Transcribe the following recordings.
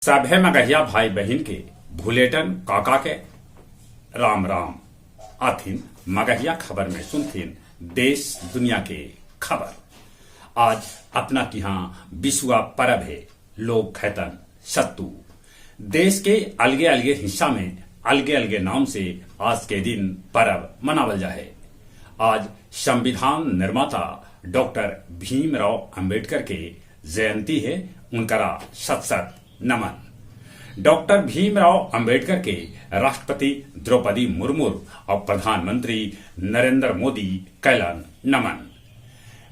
सभे मगहिया भाई बहन के भुलेटन काका के राम राम आथिन मगहिया खबर में सुनथिन देश दुनिया के खबर। आज अपना की यहाँ बिसुआ परब है, लोग खैतन सत्तू। देश के अलगे अलगे हिस्सा में अलगे अलगे नाम से आज के दिन परब मनावल जाए। आज संविधान निर्माता डॉक्टर भीमराव अंबेडकर के जयंती है, उनकरा सत सत नमन। डॉक्टर भीमराव अंबेडकर के राष्ट्रपति द्रौपदी मुर्मू और प्रधानमंत्री नरेंद्र मोदी कैलन नमन।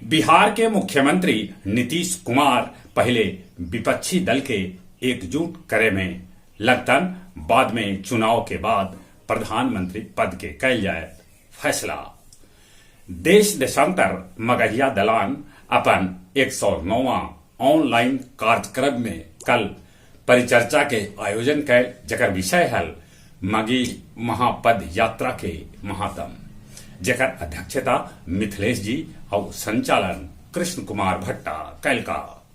बिहार के मुख्यमंत्री नीतीश कुमार पहले विपक्षी दल के एकजुट करे में लगतन, बाद में चुनाव के बाद प्रधानमंत्री पद के कैल जाए फैसला। देश देशांतर मगहिया दलान अपन 109वां ऑनलाइन कार्यक्रम में कल परिचर्चा के आयोजन कैल, जकर विषय हल मगी महापद यात्रा के महात्म, जकर अध्यक्षता मिथिलेश जी और संचालन कृष्ण कुमार भट्टा कैल का।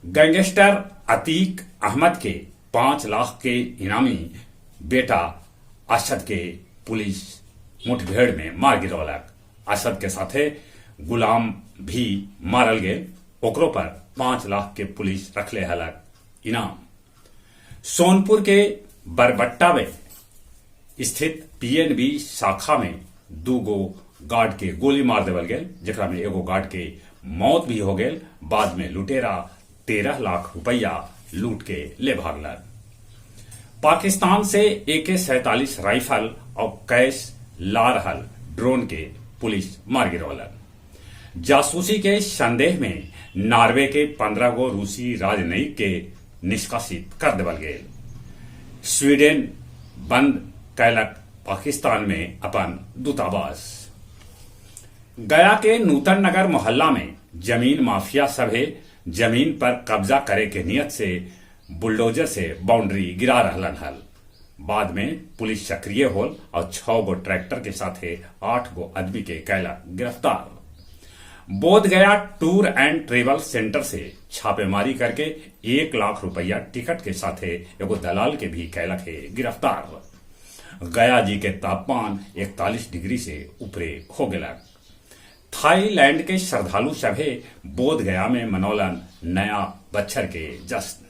गैंगस्टर अतीक अहमद के 5 लाख के इनामी बेटा असद के पुलिस मुठभेड़ में मार गिरौलक। असद के साथे गुलाम भी मारल गए, ओकरो पर 5 लाख के पुलिस रखले हलक इनाम। सोनपुर के बरबट्टा में स्थित पीएनबी शाखा में 2 गो गार्ड के गोली मार देवल गेल, जेकरा में एगो गार्ड के मौत भी हो गेल। बाद में लुटेरा 13 लाख रुपया लूट के ले भागलन। पाकिस्तान से AK-47 राइफल और कैश ला रहल ड्रोन के पुलिस मार गिरौलन। जासूसी के संदेह में नॉर्वे के 15 गो रूसी राजनयिक के निष्कासित कर देवल गेल। स्वीडन बंद कैलक पाकिस्तान में अपन दूतावास। गया के नूतन नगर मोहल्ला में जमीन माफिया सभे जमीन पर कब्जा करे के नियत से बुलडोजर से बाउंड्री गिरा रहलन हल। बाद में पुलिस सक्रिय होल और 6 गो ट्रैक्टर के साथे 8 गो आदमी के कैला गिरफ्तार। बोधगया टूर एंड ट्रेवल सेंटर से छापेमारी करके 1 लाख रुपया टिकट के साथे एगो दलाल के भी कैलक है गिरफ्तार। गया जी के तापमान 41 डिग्री से ऊपरे हो गया। थाईलैंड के श्रद्धालु सभे बोधगया में मनौलन नया बच्छर के जश्न।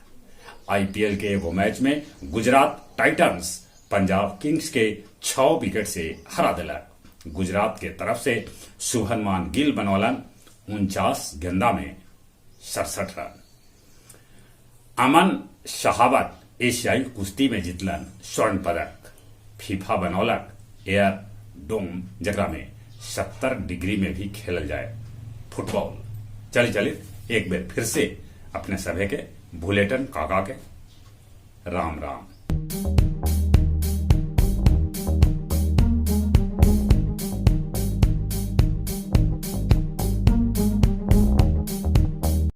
IPL के एगो मैच में गुजरात टाइटंस पंजाब किंग्स के 6 विकेट से हरा दिलक। गुजरात के तरफ से शुभमान गिल बनौलन 49 गेंदा में 67 रन। अमन शहावत एशियाई कुश्ती में जीतलन स्वर्ण पदक। फीफा बनौलक एयर डोम, जगरा में 70 डिग्री में भी खेलल जाए फुटबॉल। चलिए एक बेर फिर से अपने सभे के भुलेटन काका के राम राम।